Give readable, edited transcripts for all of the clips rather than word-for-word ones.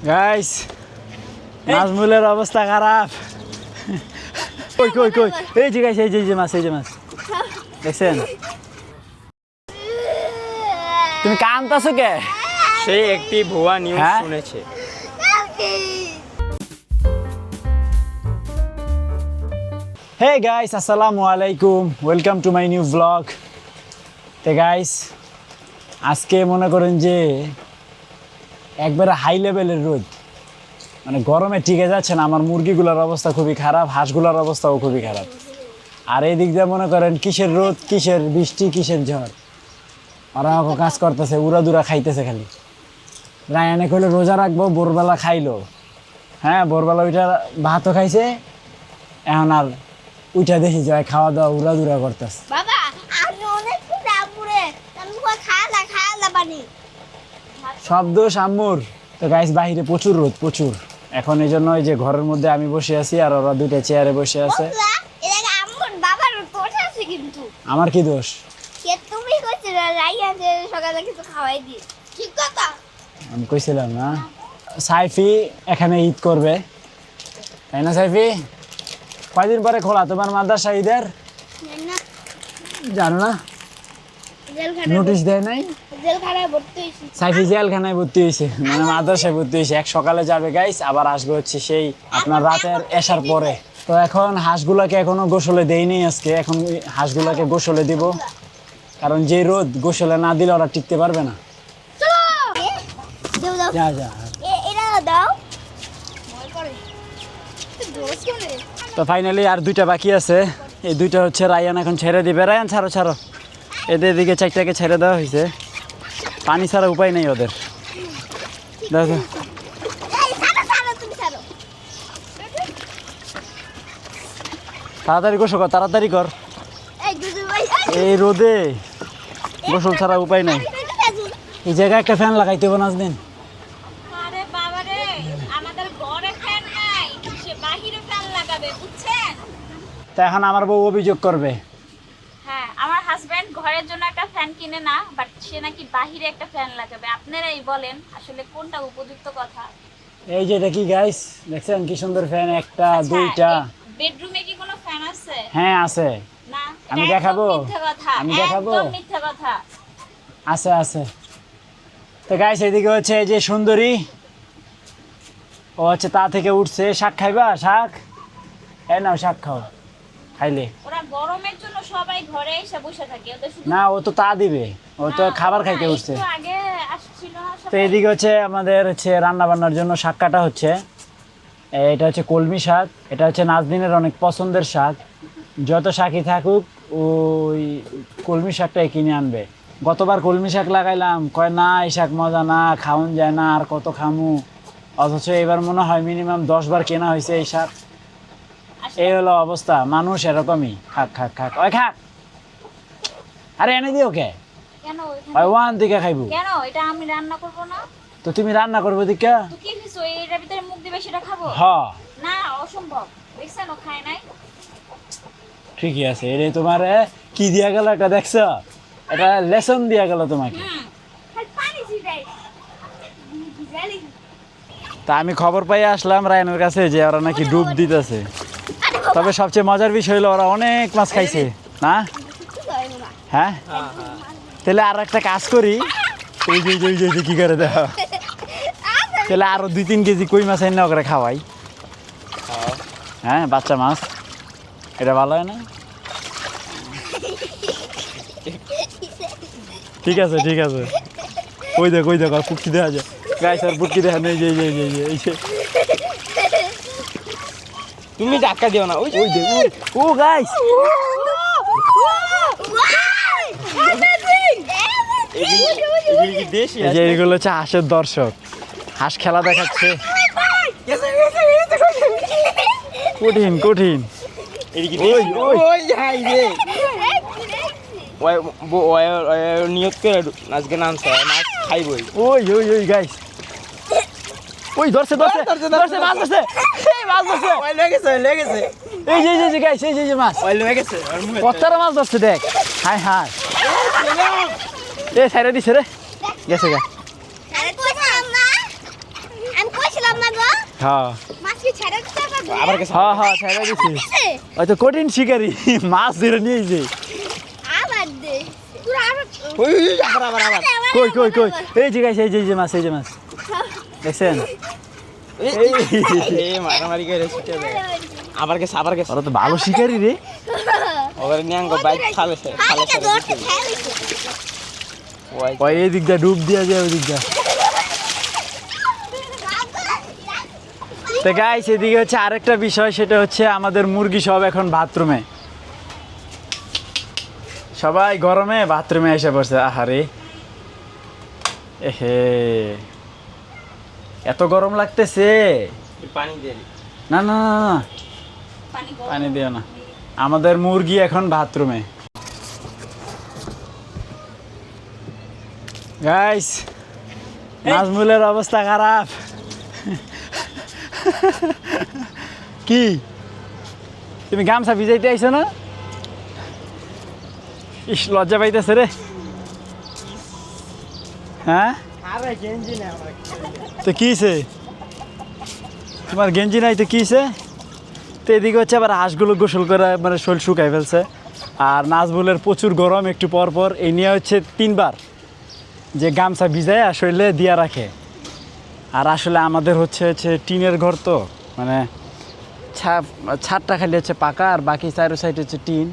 Guys নাজমুলের অবস্থা খারাপ। কই কই কই এই যে গাইস, এই যে মাছ, এই যে মাছ দেখছেন? তুমি কাঁদতাছো কে? সে একটি ভুয়া নিউজ শুনেছে। হে গাইস, আসসালামু আলাইকুম, welcome to my new blog. তো গাইস আজকে মনে করেন যে একবারে হাই লেভেলের রোদ, মানে গরমে টিকে যাচ্ছে না। আমার মুরগিগুলোর অবস্থা খুবই খারাপ, হাঁসগুলোর অবস্থাও খুবই খারাপ। আর এই দিক দিয়ে মনে করেন কিসের রোদ, কিসের বৃষ্টি, কিসের ঝড়, ওরা আমাকে কাজ করতেছে, উড়াদুরা খাইতেছে খালি। রায়ানে কইলো রোজা রাখবো, ভোরবেলা খাইলো। হ্যাঁ, ভোরবেলা ওইটা ভাতও খাইছে, এখন আর উইটা দেখি যায় খাওয়া দাওয়া উড়াদুরা করতেছে। বাবা আমি অনেক পুরে আমি কই খালা বানি সব দোষ আম্মুর। তো গাইস বাহিরে প্রচুর রোদ, প্রচুর। এখন এই জন্য এই যে ঘরের মধ্যে আমি বসে আছি আর ওরা দুইটা চেয়ারে বসে আছে। এটা আম্মুর বাবার দোষ আছে কিন্তু। আমার কি দোষ? কে তুমি কইছো রাইয়া যে সকালে কিছু খাওয়াই দি? ঠিক কথা আমি কইছিলাম না সাইফি এখানে ঈদ করবে, তাই না সাইফি? কয়দিন পরে খোলা তোমার মাদ্রাসা ঈদের? না জানো না, নোটিশ দেয় নাই? জেলখানায় ভর্তি হইছি। সাইফি জেলখানায় ভর্তি হয়েছে, মানে মাদ্রাসায় ভর্তি হয়েছে। এক সকালে যাবে গাইস, আবার আসবে হচ্ছে সেই আপনার রাতের এসার পরে। তো এখন হাঁসগুলাকে এখনো গোসলে দেইনি আজকে, এখন হাঁসগুলাকে গোসলে দিব, কারণ যে রোদ গোসলে না দিলে ওরা টিকতে পারবে না। চলো দাও যা যা। এটা দাও মই করে দোষ কেনে। তো ফাইনালি আর দুইটা বাকি আছে, এই দুইটা হচ্ছে রায়ান এখন ছেড়ে দিবে। রায়ান ছাড়ো ছাড়ো, এদের দিকে চারটাকে ছেড়ে দেওয়া হয়েছে, পানি ছাড়া উপায় নেই ওদের। দেখো এই ছাড়ো তুমি ছাড়ো। তাড়াতাড়ি গোসল কর, তাড়াতাড়ি কর, এই দুদু ভাই এই রোদে গোসল ছাড়া উপায় নাই। এই জায়গায় একটা ফ্যান লাগাইতে হবে নাজদিন। আরে বাবা রে, আমাদের ঘরে ফ্যান নাই, সে বাহিরে ফ্যান লাগাবে, বুঝছেন? তা এখন আমার বউ অভিযোগ করবে। হ্যাঁ, আমার হাজবেন্ড ঘরের জন্য একটা ফ্যান কিনে না, বাট সে নাকি বাহিরে একটা ফ্যান লাগাবে। আপনারাই বলেন আসলে কোনটা উপযুক্ত কথা? এই যে দেখি গাইস, দেখছেন কি সুন্দর ফ্যান, একটা দুইটা। বেডরুমে কি কোনো ফ্যান আছে? হ্যাঁ আছে, না, আমি এটা দেখাবো? একদম মিথ্যা কথা, আমি দেখাবো? একদম মিথ্যা কথা। আছে আছে। তো গাইস এদিকে হচ্ছে এই যে সুন্দরী, ও হচ্ছে তা থেকে উঠছে। শাক খাইবা? শাক এই নাও, শাক খাও, খাইলে ওরা গরমের জন্য সবাই ঘরে এসে বসে থাকে, ওদের শুধু না, ও তো তা দিবে, ও তো খাবার খাইতে উঠছে। একটু আগে আসছিল না তো সবাই। এদিকে হচ্ছে আমাদের হচ্ছে রান্না বান্নার জন্য শাক কাটা হচ্ছে। এটা হচ্ছে কলমি শাক, এটা হচ্ছে নাজদিনের অনেক পছন্দের শাক। যত শাকই থাকুক ওই কলমি শাকটাই কিনে আনবে। গতবার কলমি শাক লাগাইলাম, কয় না এই শাক মজা না, খাওন যায় না, আর কত খামু। অথচ এবার মনে হয় মিনিমাম 10 বার কেনা হয়েছে এই শাক। এই হলো অবস্থা, মানুষ এরকমই। খাক খাক খাক, ওই খাক, আরে এনে দিও কে? কেন ওই ওয়ান দিকে খাইবো। কেন এটা আমি রান্না করব না? তো তুমি রান্না করবো দিকা? তো কি হইছে, এটার ভিতরে মুখ দিবে সেটা খাবো? হ না, অসম্ভব। দেখছেন ও খায় নাই। ঠিকই আছে। এটাই তোমার কি দিয়া গেল একটা, দেখছো? এটা লেসন দিয়া গেল তোমাকে। খালি পানি ছিটাই জানি। তা আমি খবর পাই আসলাম রায়নের কাছে যে ওরা নাকি ডুব দিতেছে। তবে সবচেয়ে মজার বিষয় হলো ওরা অনেক মাছ খাইছে না। হ্যাঁ, তাহলে আর একটা কাজ করি, এই যে এই যে কি করে দেখো, তাহলে আরো 2-3 কেজি কই মাছ এনে ওকে খাওয়াই। হ্যাঁ, বাচ্চা মাছ, এটা ভালো হয় না? ঠিক আছে ঠিক আছে। ওই দেখ ওই দেখ, আর পুটকি দেখা যায় গাইস, আর পুটকি দেখা নেই। যে এই যে তুমি ধাক্কা দিও না, ওই ওই দেখ, ও গাইস, এগুলি কি দেশি? এই যে এগুলো হচ্ছে হাঁসের দর্শক, হাঁস খেলা দেখাচ্ছে। কঠিন কঠিন। এদিকে ওই, ওই। ওই হাই রে, ওই নিয়ত করে আজকে নামছে, মাছ খাইবই। ওই ওই ওই গাইস, ওই ধরছে ধরছে ধরছে, ধরছে, মাছ ধরছে, এই মাছ ধরছে। ওই লেগেছে লেগেছে, এই যে গাইস, এই যে মাছ, ওই লেগেছে। কতটা মাছ ধরছে দেখ। হাই হাই, এ সাইরা দিছে রে, গেছে গা। আমি কইছিলাম না, আমি কইছি হ্যাঁ মাছ কি ছেড়ে দিতে পারবে? আবার গেছে হ্যাঁ হ্যাঁ ছেড়ে দিছি হয়তো কঠিন শিকারি মাছ ধরে নিয়ে যে আবার দে। তোরা আবার ওই আবার কই কই কই এই যে গাইস এই যে মাছ এই যে মাছ দেখছেন এই মারামারি করে ছুটে দেয় আবার গেছে ওরা তো ভালো শিকারি রে ওরে নিয়াঙ্গ বাইক খালে হালকা ধরতে খেলেছে। ওই ওই এই দিক দিয়ে ডুব দিয়া যায় ওই দিক দিয়ে তো গাইস এদিকে হচ্ছে আরেকটা বিষয় সেটা হচ্ছে আমাদের মুরগি সব এখন বাথরুমে সবাই গরমে বাথরুমে এসে পড়ছে আহারে এহে এত গরম লাগতেছে পানি দিয়ে না না না না পানি গরম। পানি দিও না আমাদের মুরগি এখন বাথরুমে গাইস নাজমুলের অবস্থা খারাপ কি তুমি গামছা ভিজাইতে আইছো না ইস লজ্জা পাইতেছে রে হ্যাঁ আরে গেঞ্জি না আমার তো কিছে তোমার গেঞ্জি নাই তো কিছে তো এদিকে হচ্ছে আবার হাঁসগুলো গোসল করে মানে শরীর শুকাই ফেলছে আর নাজমুলের প্রচুর গরম একটু পর পর এই নিয়ে হচ্ছে 3 বার যে গামছা ভিজায় শরীরে দিয়া রাখে আর আসলে আমাদের হচ্ছে টিনের ঘর তো মানে ছাদটা খালি হচ্ছে পাকা আর বাকি চারো সাইড হচ্ছে টিন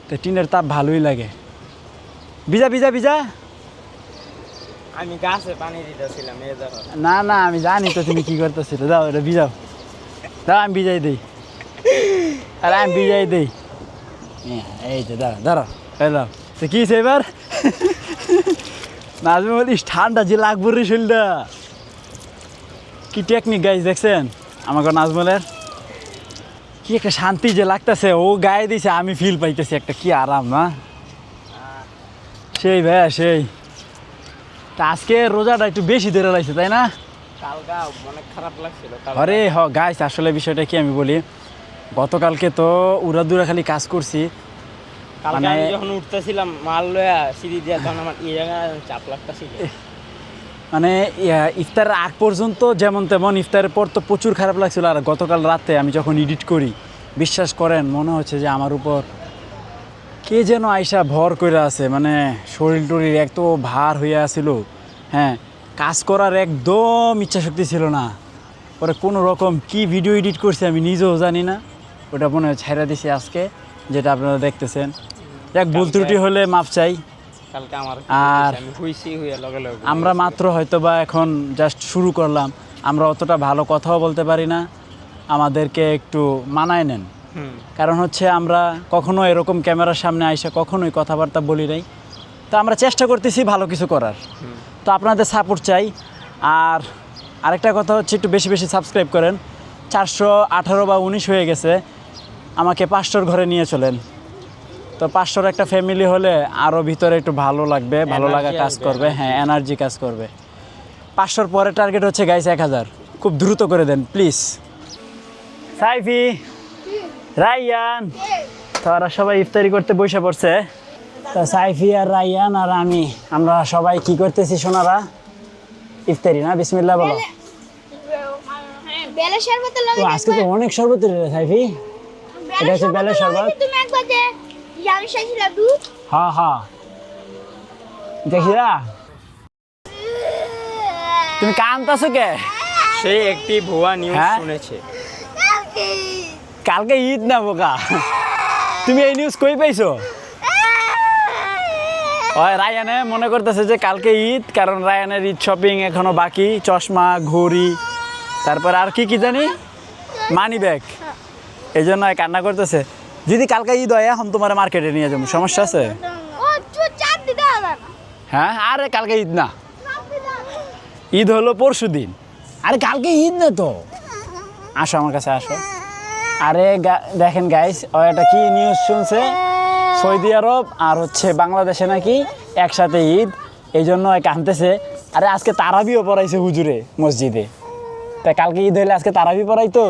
তো টিনের তাপ ভালোই লাগে ভিজা ভিজা ভিজা আমি গাছে পানি দিতেছিলাম এই ধরো না না আমি জানি তো তুমি কি করতেছিল দাও এটা ভিজাও দাও আমি ভিজাই দিই আরে আমি ভিজাই দিই এই তো দাও ধরো এই দাও তো কি এবার নাজমুল ইস ঠান্ডা যে লাগবো রে শরীরটা কি টেকনিক গাইজ দেখছেন আমাকে নাজমুলের কি একটা শান্তি যে লাগতেছে ও গায়ে দিছে আমি ফিল পাইতেছি একটা কি আরাম না সেই ভাইয়া সেই তা আজকে রোজাটা একটু বেশি ধরে লাগছে তাই না কালকা অনেক খারাপ লাগছিল আরে গাইস আসলে বিষয়টা কি আমি বলি গতকালকে তো উড়াদুরা খালি কাজ করছি কালকে মানে- আমি যখন উঠতেছিলাম মাল লয়া সিঁড়ি দিয়া তখন আমার চাপ লাগতেছিল মানে ইফতারের আগ পর্যন্ত যেমন তেমন ইফতারের পর তো প্রচুর খারাপ লাগছিল আর গতকাল রাতে আমি যখন এডিট করি বিশ্বাস করেন মনে হচ্ছে যে আমার উপর কে যেন আইসা ভর করে আছে মানে শরীর টরির এত ভার হয়ে আছিল হ্যাঁ কাজ করার একদম ইচ্ছা শক্তি ছিল না পরে কোনো রকম কি ভিডিও এডিট করছি আমি নিজেও জানি না ওটা মনে হয় ছেড়ে দিছি আজকে যেটা আপনারা দেখতেছেন এক ভুল ত্রুটি হলে মাপ চাই কালকে আমার আর- আমি হুইছি হইয়া লগে লগে আমরা মাত্র হয়তো বা এখন জাস্ট শুরু করলাম আমরা অতটা ভালো কথাও বলতে পারি না আমাদেরকে একটু মানায় নেন কারণ হচ্ছে আমরা কখনো এরকম ক্যামেরার সামনে আইসা কখনোই কথাবার্তা বলি নাই তো আমরা চেষ্টা করতেছি ভালো কিছু করার তো আপনাদের সাপোর্ট চাই আর আরেকটা কথা হচ্ছে একটু বেশি বেশি সাবস্ক্রাইব করেন 418 বা 19 হয়ে গেছে আমাকে 500 ঘরে নিয়ে চলেন তো 500 একটা ফ্যামিলি হলে আরও ভিতরে একটু ভালো লাগবে ভালো লাগা Energy কাজ আসবে, করবে হ্যাঁ এনার্জি কাজ করবে 500 পরে টার্গেট হচ্ছে গাইস 1000 খুব দ্রুত করে দেন প্লিজ সাইফি রাইয়ান তারা সবাই ইফতারি করতে বসে পড়ছে তা সাইফি আর রাইয়ান আর আমরা সবাই কি করতেছি সোনারা ইফতারি না বিসমিল্লাহ বলো বেলের শরবতের তো লগে আজকে তো অনেক শরবত রে সাইফি এটা হচ্ছে বেলের শরবত। তুমি একবার যে জামি শাইছিলা দুধ হ্যাঁ হ্যাঁ দেখিরা তুমি কানতাছো কে সেই একটি ভুয়া নিউজ হ্যাঁ? শুনেছে কালকে ঈদ না বোকা তুমি এই নিউজ কই পাইছো ওই রায়ানে মনে করতেছে যে কালকে ঈদ কারণ রায়ানের ঈদ শপিং এখনো বাকি চশমা ঘড়ি তারপর আর কি কি জানি মানি ব্যাগ এই জন্য কান্না করতেছে যদি কালকে ঈদ হয় এখন তোমার মার্কেটে নিয়ে যাবো সমস্যা আছে ও তুই চাপ দিতে হবে না হ্যাঁ আরে কালকে ঈদ না ঈদ হলো পরশু দিন আরে কালকে ঈদ না তো আসো আমার কাছে আসো আরে দেখেন গাইস ও এটা কি নিউজ শুনছে সৌদি আরব আর হচ্ছে বাংলাদেশে নাকি একসাথে ঈদ এই জন্য কাঁদতেছে আরে আজকে তারাবিও পড়াইছে হুজুরে মসজিদে তাই কালকে ঈদ হইলে আজকে তারাবি পড়াইতো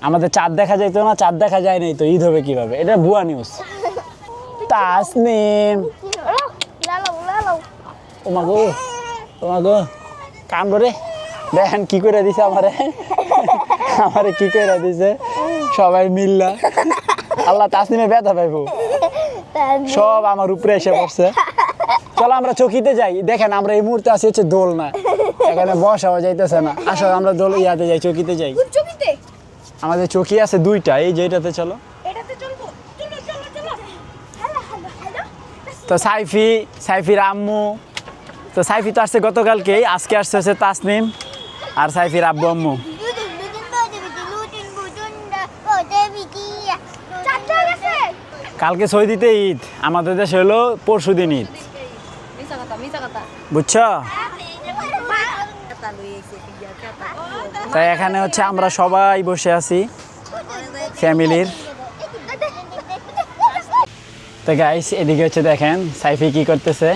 আমাদের চাঁদ দেখা যাইতো না চাঁদ দেখা যায় নাই তো ঈদ হবে কিভাবে এটা ভুয়া নিউজ তাসনিম লালো তোমাগো কাম করে দেখেন কি করে দিছে আমারে আমারে কি কইরা দিছে সবাই মিল্লা আল্লাহ তাসনিমে ব্যথা পাইবো সব আমার উপরে এসে পড়ছে চলো আমরা চকিতে যাই দেখেন আমরা এই মুহূর্তে আছি হচ্ছে দোল না এখানে বসাও যাইতেছে না আসলে আমরা দোল ইয়াতে যাই চকিতে যাই চকিতে আমাদের চকি আছে দুইটা এই যেটাতে চলো এটাতে চলবো চলো চলো চলো হ্যালো হ্যালো হ্যালো তো সাইফির আম্মু তো সাইফি তো আসছে গতকালকেই আজকে আসছে হচ্ছে তাসনিম আর সাইফির আব্বু আম্মু কালকে সৌদিতে ঈদ আমাদের দেশে হলো পরশুদিন ঈদ বুঝছো তাই এখানে হচ্ছে আমরা সবাই বসে আছি ফ্যামিলির তো গাইস এদিকে হচ্ছে দেখেন সাইফি কি করতেছে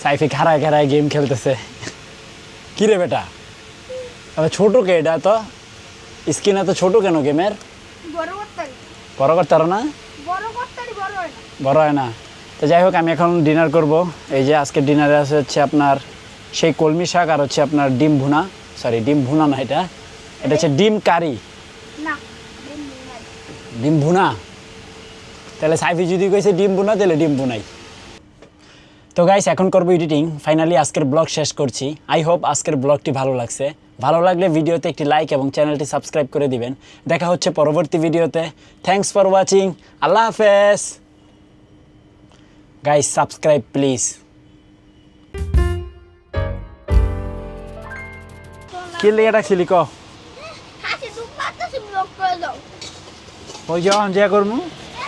সাইফি খাড়ায় খাড়ায় গেম খেলতেছে কি রে বেটা ছোট কে এটা তো স্ক্রিন এত ছোট কেন গেমের বড় করতে পারো না বড় হয় না তো যাই হোক আমি এখন ডিনার করব এই যে আজকে ডিনারে আছে হচ্ছে আপনার সেই কলমি শাক আর হচ্ছে আপনার ডিম ভুনা ডিম ভুনা না এটা হচ্ছে ডিম কারি ডিম ভুনা তাহলে সাইফি যদি কইছে ডিম ভুনা তাহলে ডিম ভুনাই তো গাইস এখন করবো এডিটিং ফাইনালি আজকের ব্লগ শেষ করছি আই হোপ আজকের ব্লগটি ভালো লাগছে ভালো লাগলে ভিডিওতে একটি লাইক এবং চ্যানেলটি সাবস্ক্রাইব করে দিবেন দেখা হচ্ছে পরবর্তী ভিডিওতে থ্যাঙ্কস ফর ওয়াচিং আল্লাহ হাফেজ গাইস সাবস্ক্রাইব প্লিজ কি লেগে রাখছিলি ক হাসি তুমি পারতেছি ব্লক করে দাও ওই যখন যা করবো